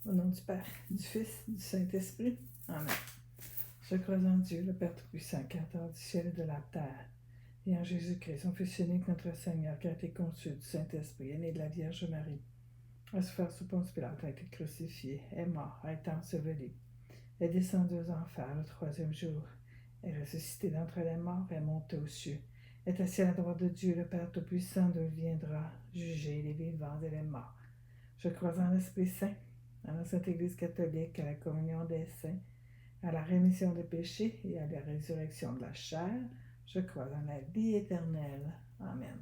Au nom du Père, du Fils, du Saint-Esprit. Amen. Je crois en Dieu, le Père Tout-Puissant, Créateur du ciel et de la terre, et en Jésus-Christ, son Fils unique, notre Seigneur, qui a été conçu du Saint-Esprit, est né de la Vierge Marie, a souffert sous Ponce Pilate, a été crucifié, est mort, a été enseveli, est descendu aux enfers le troisième jour, est ressuscité d'entre les morts, est monté aux cieux, est assis à la droite de Dieu, le Père Tout-Puissant, d'où il viendra juger les vivants et les morts. Je crois en l'Esprit Saint, à la Sainte Église catholique, à la communion des saints, à la rémission des péchés et à la résurrection de la chair. Je crois en la vie éternelle. Amen.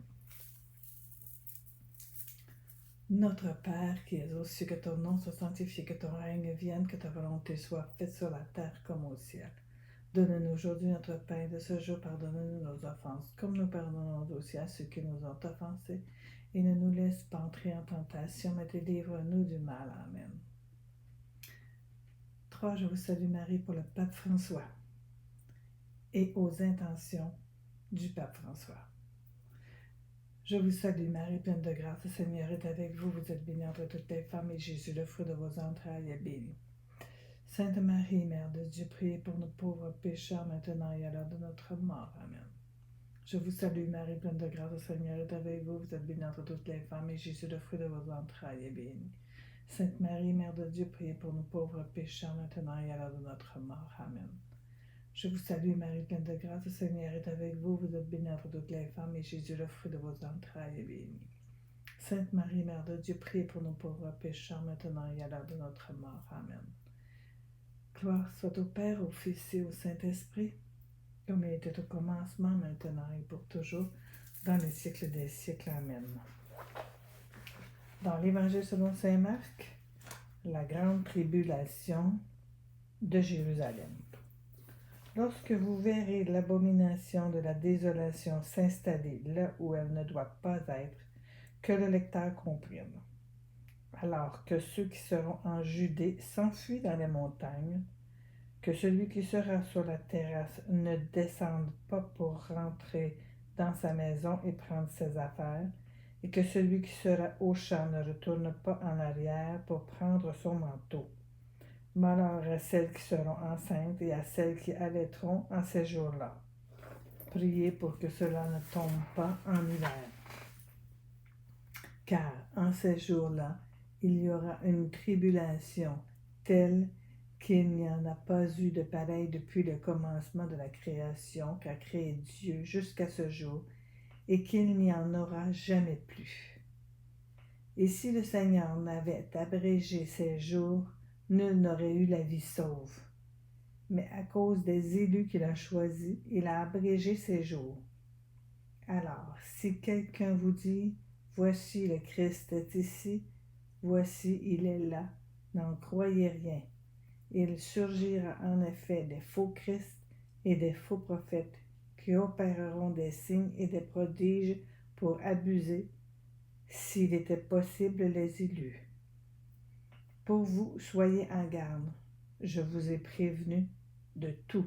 Notre Père qui es aux cieux, que ton nom soit sanctifié, que ton règne vienne, que ta volonté soit faite sur la terre comme au ciel. Donne-nous aujourd'hui notre pain de ce jour, pardonne-nous nos offenses, comme nous pardonnons aussi à ceux qui nous ont offensés, et ne nous laisse pas entrer en tentation, mais délivre-nous du mal. Amen. 3. Je vous salue Marie pour le pape François et aux intentions du pape François. Je vous salue Marie, pleine de grâce, le Seigneur est avec vous. Vous êtes bénie entre toutes les femmes, et Jésus, le fruit de vos entrailles, est béni. Sainte Marie, Mère de Dieu, priez pour nous pauvres pécheurs, maintenant et à l'heure de notre mort. Amen. Je vous salue Marie, pleine de grâce, le Seigneur est avec vous. Vous êtes bénie entre toutes les femmes, et Jésus, le fruit de vos entrailles, est béni. Sainte Marie, Mère de Dieu, priez pour nous pauvres pécheurs, maintenant et à l'heure de notre mort. Amen. Je vous salue Marie, pleine de grâce, le Seigneur est avec vous. Vous êtes bénie entre toutes les femmes, et Jésus, le fruit de vos entrailles, est béni. Sainte Marie, Mère de Dieu, priez pour nos pauvres pécheurs, maintenant et à l'heure de notre mort. Amen. Gloire soit au Père, au Fils et au Saint-Esprit, comme il était au commencement, maintenant et pour toujours, dans les siècles des siècles. Amen. Dans l'Évangile selon saint Marc, la grande tribulation de Jérusalem. Lorsque vous verrez l'abomination de la désolation s'installer là où elle ne doit pas être, que le lecteur comprenne. Alors que ceux qui seront en Judée s'enfuient dans les montagnes, que celui qui sera sur la terrasse ne descende pas pour rentrer dans sa maison et prendre ses affaires, et que celui qui sera au champ ne retourne pas en arrière pour prendre son manteau. Malheur à celles qui seront enceintes et à celles qui allaiteront en ces jours-là. Priez pour que cela ne tombe pas en hiver. Car en ces jours-là, il y aura une tribulation telle qu'il n'y en a pas eu de pareille depuis le commencement de la création qu'a créé Dieu jusqu'à ce jour, et qu'il n'y en aura jamais plus. Et si le Seigneur n'avait abrégé ces jours, nul n'aurait eu la vie sauve. Mais à cause des élus qu'il a choisis, il a abrégé ces jours. Alors, si quelqu'un vous dit, voici le Christ est ici, voici il est là, n'en croyez rien. Il surgira en effet des faux Christ et des faux prophètes qui opéreront des signes et des prodiges pour abuser, s'il était possible, les élus. Pour vous, soyez en garde. Je vous ai prévenu de tout.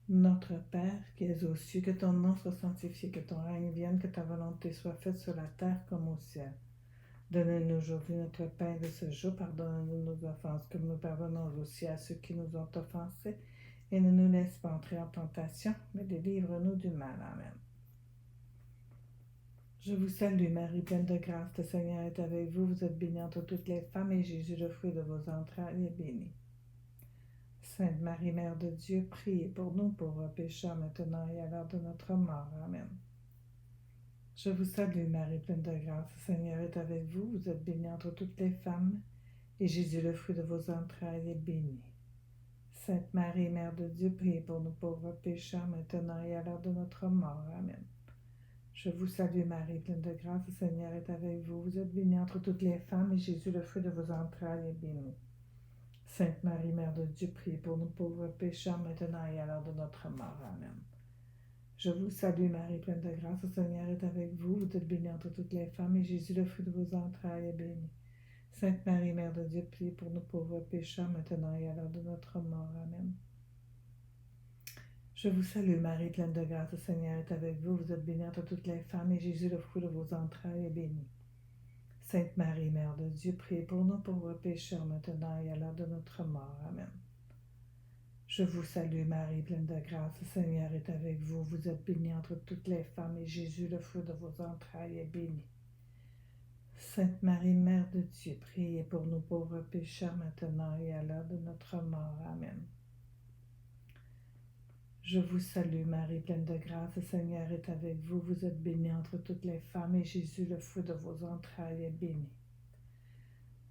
Notre Père, qui es aux cieux, que ton nom soit sanctifié, que ton règne vienne, que ta volonté soit faite sur la terre comme au ciel. Donne-nous aujourd'hui notre pain de ce jour, pardonne-nous nos offenses, comme nous pardonnons aussi à ceux qui nous ont offensés, et ne nous laisse pas entrer en tentation, mais délivre-nous du mal. Amen. Je vous salue, Marie, pleine de grâce, le Seigneur est avec vous. Vous êtes bénie entre toutes les femmes, et Jésus, le fruit de vos entrailles, est béni. Sainte Marie, Mère de Dieu, priez pour nous pauvres pécheurs, maintenant et à l'heure de notre mort. Amen. Je vous salue, Marie, pleine de grâce, le Seigneur est avec vous. Vous êtes bénie entre toutes les femmes, et Jésus, le fruit de vos entrailles, est béni. Sainte Marie, Mère de Dieu, priez pour nous pauvres pécheurs, maintenant et à l'heure de notre mort. Amen. Je vous salue, Marie, pleine de grâce, le Seigneur est avec vous. Vous êtes bénie entre toutes les femmes, et Jésus, le fruit de vos entrailles, est béni. Sainte Marie, Mère de Dieu, priez pour nous pauvres pécheurs, maintenant et à l'heure de notre mort. Amen. Je vous salue, Marie, pleine de grâce, le Seigneur est avec vous. Vous êtes bénie entre toutes les femmes, et Jésus, le fruit de vos entrailles, est béni. Sainte Marie, Mère de Dieu, priez pour nous pauvres pécheurs, maintenant et à l'heure de notre mort. Amen. Je vous salue, Marie, pleine de grâce, le Seigneur est avec vous. Vous êtes bénie entre toutes les femmes, et Jésus, le fruit de vos entrailles, est béni. Sainte Marie, Mère de Dieu, priez pour nous pauvres pécheurs, maintenant et à l'heure de notre mort. Amen. Je vous salue, Marie, pleine de grâce, le Seigneur est avec vous. Vous êtes bénie entre toutes les femmes, et Jésus, le fruit de vos entrailles, est béni. Sainte Marie, Mère de Dieu, priez pour nous pauvres pécheurs, maintenant et à l'heure de notre mort. Amen. Je vous salue, Marie, pleine de grâce, le Seigneur est avec vous. Vous êtes bénie entre toutes les femmes, et Jésus, le fruit de vos entrailles, est béni.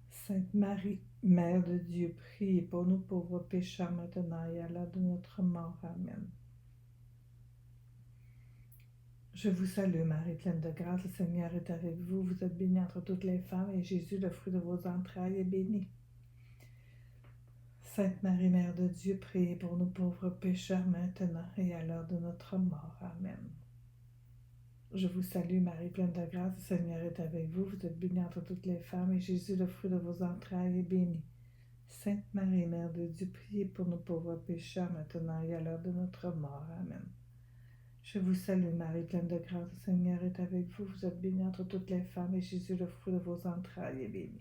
Sainte Marie, Mère de Dieu, priez pour nous pauvres pécheurs, maintenant et à l'heure de notre mort. Amen. Je vous salue, Marie, pleine de grâce, le Seigneur est avec vous. Vous êtes bénie entre toutes les femmes, et Jésus, le fruit de vos entrailles, est béni. Sainte Marie, Mère de Dieu, priez pour nous pauvres pécheurs, maintenant et à l'heure de notre mort. Amen. Je vous salue, Marie, pleine de grâce, le Seigneur est avec vous. Vous êtes bénie entre toutes les femmes, et Jésus, le fruit de vos entrailles, est béni. Sainte Marie, Mère de Dieu, priez pour nous pauvres pécheurs, maintenant et à l'heure de notre mort. Amen. Je vous salue, Marie, pleine de grâce, le Seigneur est avec vous. Vous êtes bénie entre toutes les femmes, et Jésus, le fruit de vos entrailles, est béni.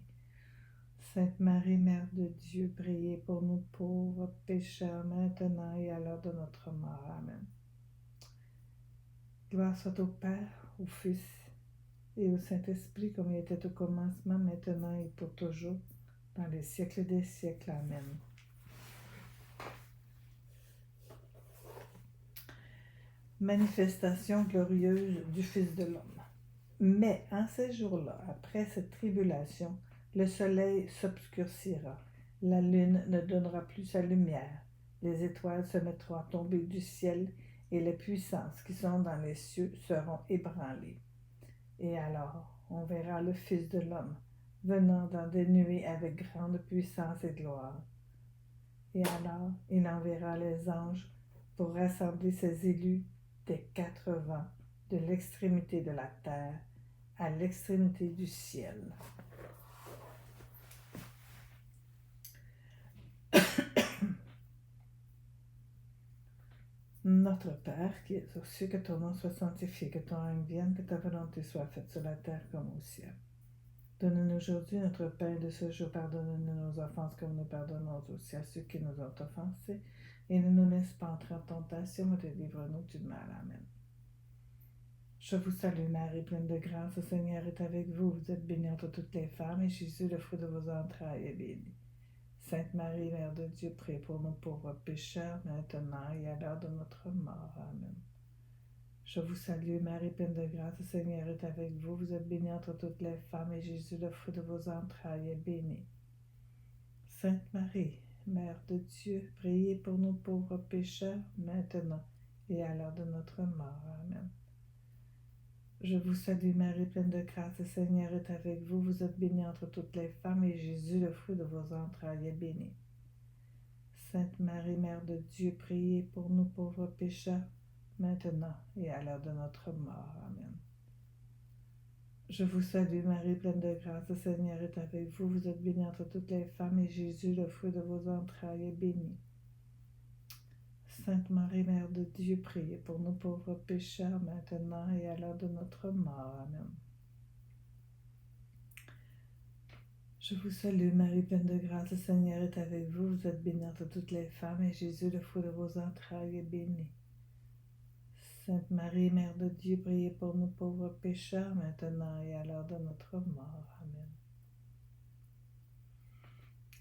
Sainte Marie, Mère de Dieu, priez pour nous pauvres pécheurs, maintenant et à l'heure de notre mort. Amen. Gloire soit au Père, au Fils et au Saint-Esprit, comme il était au commencement, maintenant et pour toujours, dans les siècles des siècles. Amen. Manifestation glorieuse du Fils de l'homme. Mais en ces jours-là, après cette tribulation, le soleil s'obscurcira, la lune ne donnera plus sa lumière, les étoiles se mettront à tomber du ciel, et les puissances qui sont dans les cieux seront ébranlées. Et alors, on verra le Fils de l'homme venant dans des nuées avec grande puissance et gloire. Et alors, il enverra les anges pour rassembler ses élus des 4 vents, de l'extrémité de la terre à l'extrémité du ciel. Notre Père, qui es aux cieux, que ton nom soit sanctifié, que ton règne vienne, que ta volonté soit faite sur la terre comme au ciel. Donne-nous aujourd'hui notre pain de ce jour. Pardonne-nous nos offenses comme nous pardonnons aussi à ceux qui nous ont offensés. Et ne nous laisse pas entrer en tentation, mais délivre-nous du mal. Amen. Je vous salue, Marie, pleine de grâce. Le Seigneur est avec vous. Vous êtes bénie entre toutes les femmes, et Jésus, le fruit de vos entrailles, est béni. Sainte Marie, Mère de Dieu, priez pour nous pauvres pécheurs, maintenant et à l'heure de notre mort. Amen. Je vous salue, Marie, pleine de grâce, le Seigneur est avec vous. Vous êtes bénie entre toutes les femmes, et Jésus, le fruit de vos entrailles, est béni. Sainte Marie, Mère de Dieu, priez pour nous pauvres pécheurs, maintenant et à l'heure de notre mort. Amen. Je vous salue, Marie, pleine de grâce, le Seigneur est avec vous. Vous êtes bénie entre toutes les femmes, et Jésus, le fruit de vos entrailles, est béni. Sainte Marie, Mère de Dieu, priez pour nous pauvres pécheurs, maintenant et à l'heure de notre mort. Amen. Je vous salue, Marie, pleine de grâce, le Seigneur est avec vous. Vous êtes bénie entre toutes les femmes, et Jésus, le fruit de vos entrailles, est béni. Sainte Marie, Mère de Dieu, priez pour nous pauvres pécheurs, maintenant et à l'heure de notre mort. Amen. Je vous salue, Marie, pleine de grâce, le Seigneur est avec vous. Vous êtes bénie entre toutes les femmes, et Jésus, le fruit de vos entrailles, est béni. Sainte Marie, Mère de Dieu, priez pour nous pauvres pécheurs, maintenant et à l'heure de notre mort. Amen.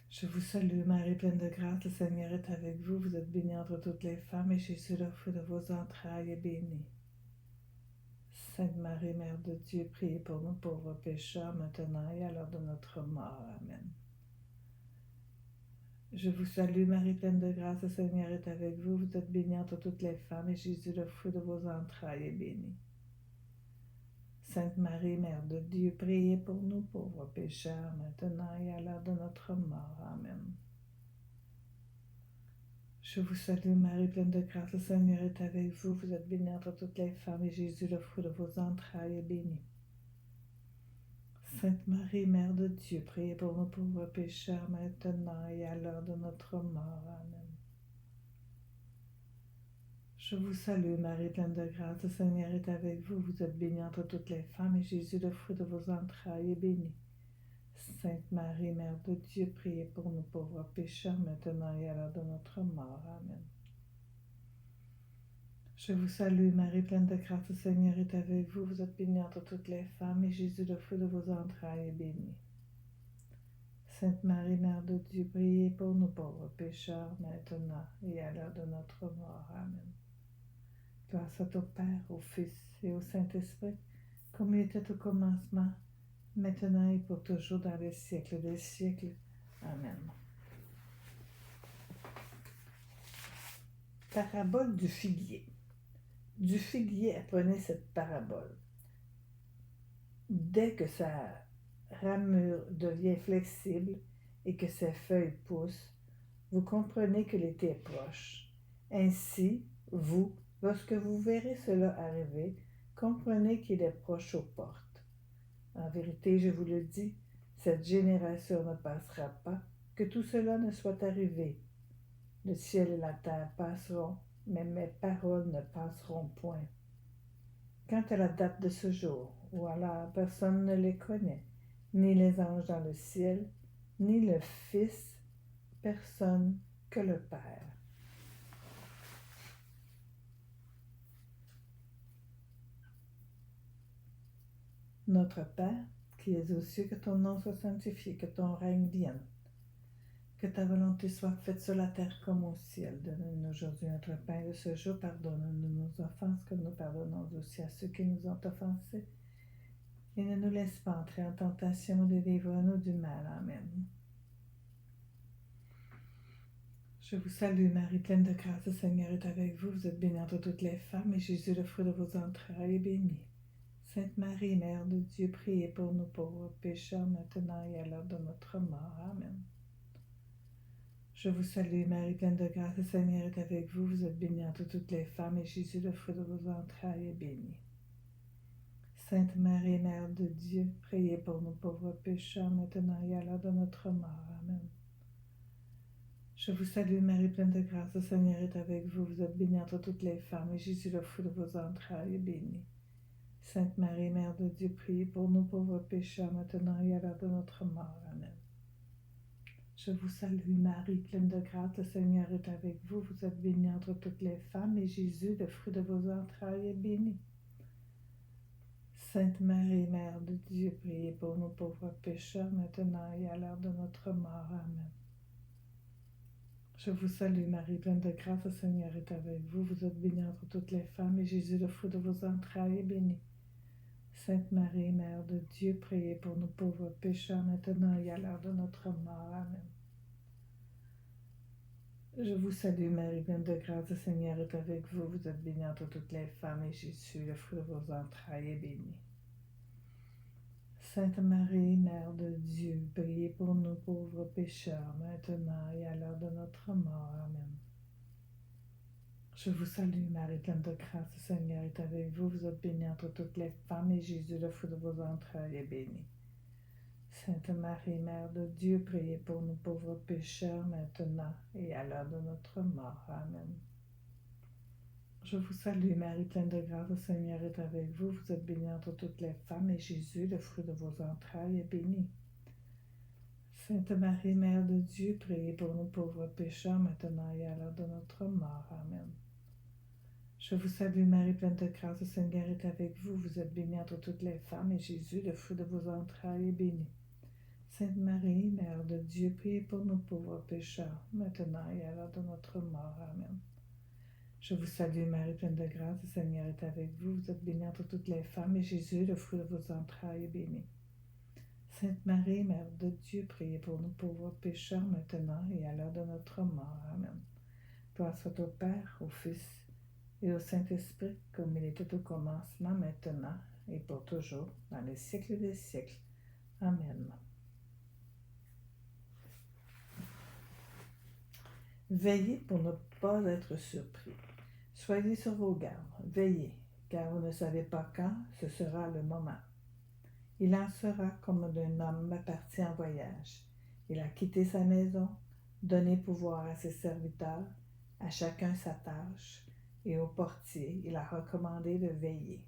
Je vous salue, Marie, pleine de grâce, le Seigneur est avec vous. Vous êtes bénie entre toutes les femmes, et Jésus, le fruit de vos entrailles, est béni. Sainte Marie, Mère de Dieu, priez pour nous pauvres pécheurs, maintenant et à l'heure de notre mort. Amen. Je vous salue, Marie, pleine de grâce, le Seigneur est avec vous. Vous êtes bénie entre toutes les femmes, et Jésus, le fruit de vos entrailles, est béni. Sainte Marie, Mère de Dieu, priez pour nous pauvres pécheurs, maintenant et à l'heure de notre mort. Amen. Je vous salue, Marie, pleine de grâce, le Seigneur est avec vous. Vous êtes bénie entre toutes les femmes, et Jésus, le fruit de vos entrailles, est béni. Sainte Marie, Mère de Dieu, priez pour nous pauvres pécheurs, maintenant et à l'heure de notre mort. Amen. Je vous salue, Marie, pleine de grâce, le Seigneur est avec vous. Vous êtes bénie entre toutes les femmes, et Jésus, le fruit de vos entrailles, est béni. Sainte Marie, Mère de Dieu, priez pour nous pauvres pécheurs, maintenant et à l'heure de notre mort. Amen. Je vous salue, Marie, pleine de grâce, le Seigneur est avec vous. Vous êtes bénie entre toutes les femmes, et Jésus, le fruit de vos entrailles, est béni. Sainte Marie, Mère de Dieu, priez pour nous pauvres pécheurs, maintenant et à l'heure de notre mort. Amen. Gloire soit au Père, au Fils et au Saint-Esprit, comme il était au commencement, maintenant et pour toujours, dans les siècles des siècles. Amen. Parabole du figuier. Du figuier, apprenez cette parabole. Dès que sa ramure devient flexible et que ses feuilles poussent, vous comprenez que l'été est proche. Ainsi, vous, lorsque vous verrez cela arriver, comprenez qu'il est proche aux portes. En vérité, je vous le dis, cette génération ne passera pas, que tout cela ne soit arrivé. Le ciel et la terre passeront, mais mes paroles ne passeront point. Quant à la date de ce jour, ou alors personne ne les connaît, ni les anges dans le ciel, ni le Fils, personne que le Père. Notre Père, qui es aux cieux, que ton nom soit sanctifié, que ton règne vienne. Que ta volonté soit faite sur la terre comme au ciel. Donne-nous aujourd'hui notre pain de ce jour. Pardonne-nous nos offenses, comme nous pardonnons aussi à ceux qui nous ont offensés. Et ne nous laisse pas entrer en tentation, mais délivre-nous du mal. Amen. Je vous salue, Marie, pleine de grâce, le Seigneur est avec vous. Vous êtes bénie entre toutes les femmes, et Jésus, le fruit de vos entrailles, est béni. Sainte Marie, Mère de Dieu, priez pour nous pauvres pécheurs, maintenant et à l'heure de notre mort. Amen. Je vous salue, Marie, pleine de grâce, le Seigneur est avec vous. Vous êtes bénie entre toutes les femmes, et Jésus, le fruit de vos entrailles, est béni. Sainte Marie, Mère de Dieu, priez pour nous pauvres pécheurs, maintenant et à l'heure de notre mort. Amen. Je vous salue, Marie, pleine de grâce, le Seigneur est avec vous. Vous êtes bénie entre toutes les femmes, et Jésus, le fruit de vos entrailles, est béni. Sainte Marie, Mère de Dieu, priez pour nous pauvres pécheurs, maintenant et à l'heure de notre mort. Amen. Je vous salue, Marie, pleine de grâce, le Seigneur est avec vous. Vous êtes bénie entre toutes les femmes, et Jésus, le fruit de vos entrailles, est béni. Sainte Marie, Mère de Dieu, priez pour nous pauvres pécheurs, maintenant et à l'heure de notre mort. Amen. Je vous salue, Marie, pleine de grâce, le Seigneur est avec vous. Vous êtes bénie entre toutes les femmes, et Jésus, le fruit de vos entrailles, est béni. Sainte Marie, Mère de Dieu, priez pour nous pauvres pécheurs, maintenant et à l'heure de notre mort. Amen. Je vous salue, Marie, pleine de grâce, le Seigneur est avec vous. Vous êtes bénie entre toutes les femmes, et Jésus, le fruit de vos entrailles, est béni. Sainte Marie, Mère de Dieu, priez pour nous pauvres pécheurs, maintenant et à l'heure de notre mort. Amen. Je vous salue, Marie, pleine de grâce, le Seigneur est avec vous. Vous êtes bénie entre toutes les femmes, et Jésus, le fruit de vos entrailles, est béni. Sainte Marie, Mère de Dieu, priez pour nous pauvres pécheurs, maintenant et à l'heure de notre mort. Amen. Je vous salue, Marie, pleine de grâce, le Seigneur est avec vous. Vous êtes bénie entre toutes les femmes, et Jésus, le fruit de vos entrailles, est béni. Sainte Marie, Mère de Dieu, priez pour nous pauvres pécheurs, maintenant et à l'heure de notre mort. Amen. Je vous salue, Marie, pleine de grâce, le Seigneur est avec vous. Vous êtes bénie entre toutes les femmes, et Jésus, le fruit de vos entrailles, est béni. Sainte Marie, Mère de Dieu, priez pour nous pauvres pécheurs, maintenant et à l'heure de notre mort. Amen. Je vous salue, Marie, pleine de grâce, le Seigneur est avec vous. Vous êtes bénie entre toutes les femmes, et Jésus, le fruit de vos entrailles, est béni. Sainte Marie, Mère de Dieu, priez pour nous pauvres pécheurs, maintenant et à l'heure de notre mort. Amen. Gloire soit au Père, au Fils et au Saint-Esprit, comme il était au commencement, maintenant et pour toujours, dans les siècles des siècles. Amen. Veillez pour ne pas être surpris. Soyez sur vos gardes, veillez, car vous ne savez pas quand ce sera le moment. Il en sera comme d'un homme parti en voyage. Il a quitté sa maison, donné pouvoir à ses serviteurs, à chacun sa tâche, et au portier, il a recommandé de veiller.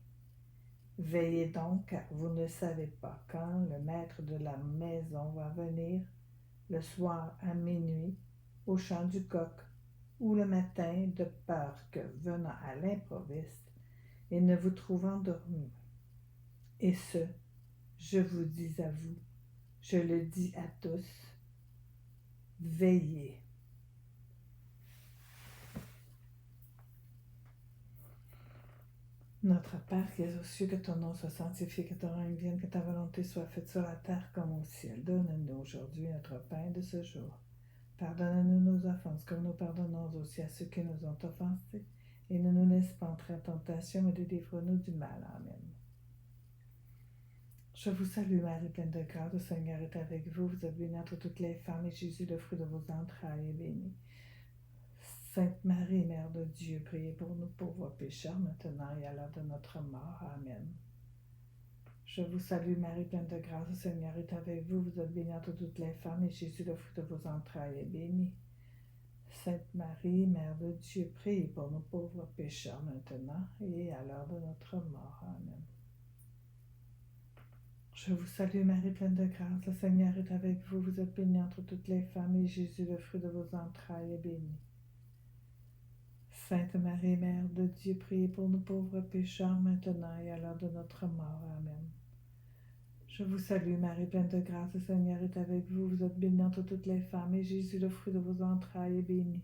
Veillez donc, car vous ne savez pas quand le maître de la maison va venir, le soir à minuit, au chant du coq, ou le matin, de peur que, venant à l'improviste, il ne vous trouve endormi. Et ce, je vous dis à vous, je le dis à tous, veillez. Notre Père qui es aux cieux, que ton nom soit sanctifié, que ton règne vienne, que ta volonté soit faite sur la terre comme au ciel. Donne-nous aujourd'hui notre pain de ce jour. Pardonne-nous nos offenses, comme nous pardonnons aussi à ceux qui nous ont offensés. Et ne nous laisse pas entrer en tentation, mais délivre-nous du mal. Amen. Je vous salue, Marie, pleine de grâce, le Seigneur est avec vous. Vous êtes bénie entre toutes les femmes, et Jésus, le fruit de vos entrailles, est béni. Sainte Marie, Mère de Dieu, priez pour nous pauvres pécheurs, maintenant et à l'heure de notre mort. Amen. Je vous salue, Marie, pleine de grâce, le Seigneur est avec vous. Vous êtes bénie entre toutes les femmes, et Jésus, le fruit de vos entrailles, est béni. Sainte Marie, Mère de Dieu, priez pour nous pauvres pécheurs, maintenant et à l'heure de notre mort. Amen. Je vous salue, Marie, pleine de grâce, le Seigneur est avec vous. Vous êtes bénie entre toutes les femmes, et Jésus, le fruit de vos entrailles, est béni. Sainte Marie, Mère de Dieu, priez pour nous pauvres pécheurs, maintenant et à l'heure de notre mort. Amen. Je vous salue, Marie, pleine de grâce, le Seigneur est avec vous. Vous êtes bénie entre toutes les femmes, et Jésus, le fruit de vos entrailles, est béni.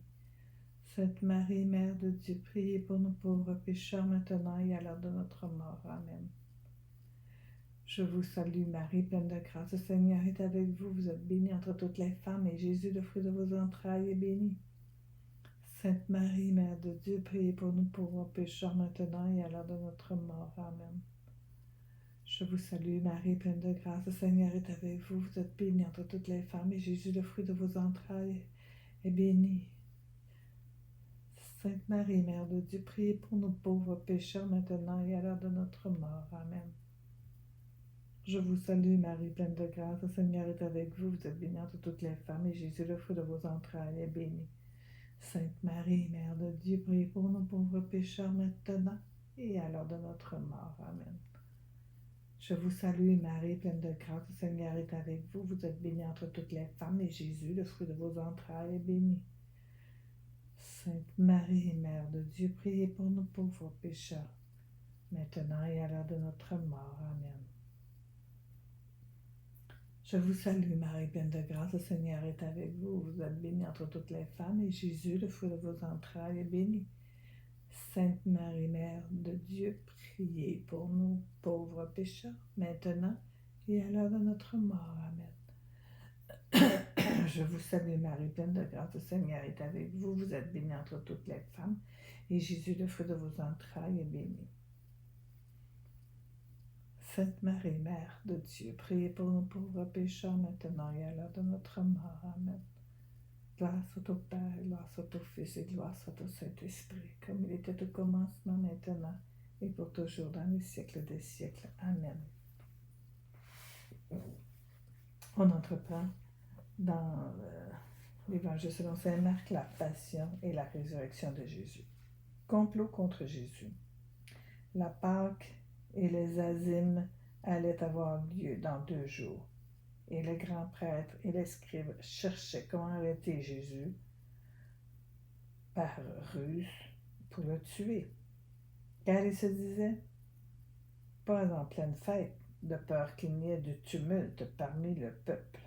Sainte Marie, Mère de Dieu, priez pour nous pauvres pécheurs, maintenant et à l'heure de notre mort. Amen. Je vous salue, Marie, pleine de grâce, le Seigneur est avec vous. Vous êtes bénie entre toutes les femmes, et Jésus, le fruit de vos entrailles, est béni. Sainte Marie, Mère de Dieu, priez pour nous pauvres pécheurs, maintenant et à l'heure de notre mort. Amen. Je vous salue, Marie, pleine de grâce, le Seigneur est avec vous. Vous êtes bénie entre toutes les femmes, et Jésus, le fruit de vos entrailles, est béni. Sainte Marie, Mère de Dieu, priez pour nous pauvres pécheurs, maintenant et à l'heure de notre mort. Amen. Je vous salue, Marie, pleine de grâce, le Seigneur est avec vous. Vous êtes bénie entre toutes les femmes, et Jésus, le fruit de vos entrailles, est béni. Sainte Marie, Mère de Dieu, priez pour nous pauvres pécheurs, maintenant et à l'heure de notre mort. Amen. Je vous salue, Marie, pleine de grâce, le Seigneur est avec vous. Vous êtes bénie entre toutes les femmes, et Jésus, le fruit de vos entrailles, est béni. Sainte Marie, Mère de Dieu, priez pour nous pauvres pécheurs, maintenant et à l'heure de notre mort. Amen. Je vous salue, Marie, pleine de grâce, le Seigneur est avec vous. Vous êtes bénie entre toutes les femmes, et Jésus, le fruit de vos entrailles, est béni. Sainte Marie, Mère de Dieu, priez pour nous pauvres pécheurs, maintenant et à l'heure de notre mort. Amen. Je vous salue, Marie, pleine de grâce, le Seigneur est avec vous. Vous êtes bénie entre toutes les femmes, et Jésus, le fruit de vos entrailles, est béni. Sainte Marie, Mère de Dieu, priez pour nous pauvres pécheurs, maintenant et à l'heure de notre mort. Amen. Gloire soit au Père, gloire soit au Fils, et gloire soit au Saint-Esprit, comme il était au commencement, maintenant, et pour toujours, dans les siècles des siècles. Amen. On entreprend dans l'Évangile selon saint Marc, la passion et la résurrection de Jésus. Complot contre Jésus. La Pâque et les azymes allaient avoir lieu dans 2 jours, et le grand prêtre et les scribes cherchaient comment arrêter Jésus par ruse pour le tuer, car ils se disaient, pas en pleine fête, de peur qu'il n'y ait de tumulte parmi le peuple.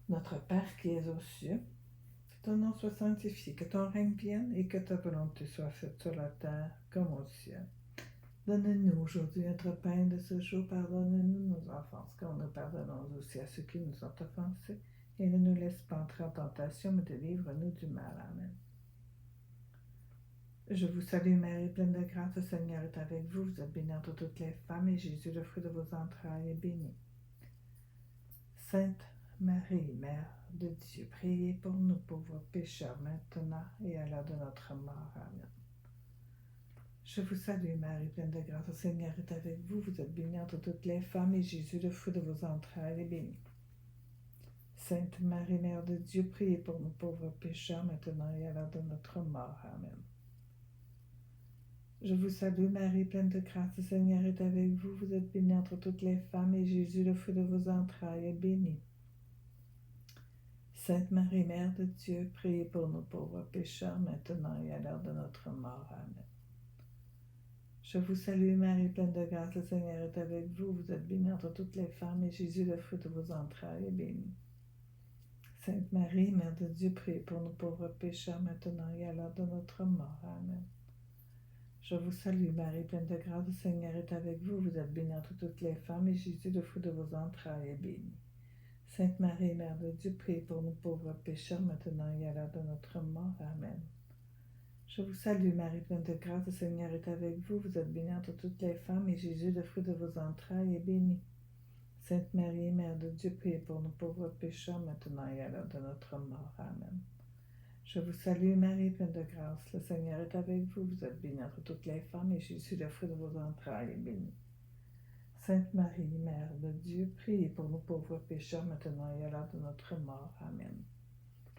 Notre Père qui es aux cieux, que ton nom soit sanctifié, que ton règne vienne et que ta volonté soit faite sur la terre comme au ciel. Donne-nous aujourd'hui notre pain de ce jour, pardonne-nous nos offenses, comme nous pardonnons aussi à ceux qui nous ont offensés, et ne nous laisse pas entrer en tentation, mais délivre-nous du mal. Amen. Je vous salue, Marie, pleine de grâce, le Seigneur est avec vous. Vous êtes bénie entre toutes les femmes, et Jésus, le fruit de vos entrailles, est béni. Sainte Marie, Mère de Dieu, priez pour nous pauvres pécheurs, maintenant et à l'heure de notre mort. Amen. Je vous salue, Marie, pleine de grâce, le Seigneur est avec vous. Vous êtes bénie entre toutes les femmes, et Jésus, le fruit de vos entrailles, est béni. Sainte Marie, Mère de Dieu, priez pour nous pauvres pécheurs, maintenant et à l'heure de notre mort. Amen. Je vous salue, Marie, pleine de grâce, le Seigneur est avec vous. Vous êtes bénie entre toutes les femmes, et Jésus, le fruit de vos entrailles, est béni. Sainte Marie, Mère de Dieu, priez pour nous pauvres pécheurs, maintenant et à l'heure de notre mort. Amen. Je vous salue, Marie, pleine de grâce, le Seigneur est avec vous. Vous êtes bénie entre toutes les femmes, et Jésus, le fruit de vos entrailles, est béni. Sainte Marie, Mère de Dieu, priez pour nous pauvres pécheurs, maintenant et à l'heure de notre mort. Amen. Je vous salue, Marie, pleine de grâce, le Seigneur est avec vous. Vous êtes bénie entre toutes les femmes, et Jésus, le fruit de vos entrailles, est béni. Sainte Marie, Mère de Dieu, priez pour nous pauvres pécheurs, maintenant et à l'heure de notre mort. Amen. Je vous salue, Marie, pleine de grâce, le Seigneur est avec vous. Vous êtes bénie entre toutes les femmes, et Jésus, le fruit de vos entrailles, est béni. Sainte Marie, Mère de Dieu, priez pour nous pauvres pécheurs, maintenant et à l'heure de notre mort. Amen. Je vous salue, Marie, pleine de grâce, le Seigneur est avec vous. Vous êtes bénie entre toutes les femmes, et Jésus, le fruit de vos entrailles, est béni. Sainte Marie, Mère de Dieu, priez pour nous pauvres pécheurs, maintenant et à l'heure de notre mort. Amen.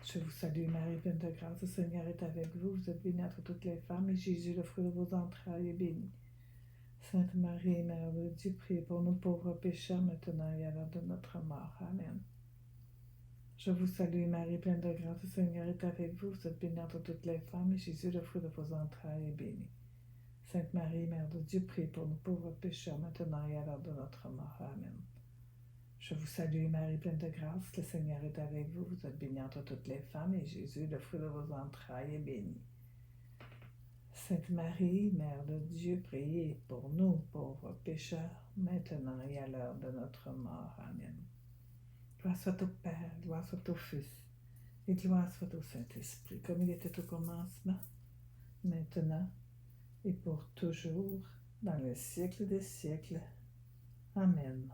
Je vous salue, Marie, pleine de grâce, le Seigneur est avec vous. Vous êtes bénie entre toutes les femmes, et Jésus, le fruit de vos entrailles, est béni. Sainte Marie, Mère de Dieu, priez pour nous pauvres pécheurs, maintenant et à l'heure de notre mort. Amen. Je vous salue, Marie, pleine de grâce, le Seigneur est avec vous. Vous êtes bénie entre toutes les femmes, et Jésus, le fruit de vos entrailles, est béni. Sainte Marie, Mère de Dieu, priez pour nous pauvres pécheurs, maintenant et à l'heure de notre mort. Amen. Je vous salue, Marie, pleine de grâce, le Seigneur est avec vous. Vous êtes bénie entre toutes les femmes, et Jésus, le fruit de vos entrailles, est béni. Sainte Marie, Mère de Dieu, priez pour nous, pauvres pécheurs, maintenant et à l'heure de notre mort. Amen. Gloire soit au Père, gloire soit au Fils, et gloire soit au Saint-Esprit, comme il était au commencement, maintenant et pour toujours, dans le siècle des siècles. Amen.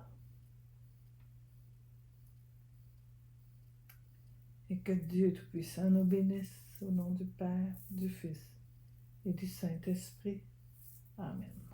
Et que Dieu Tout-Puissant nous bénisse au nom du Père, du Fils et du Saint-Esprit. Amen.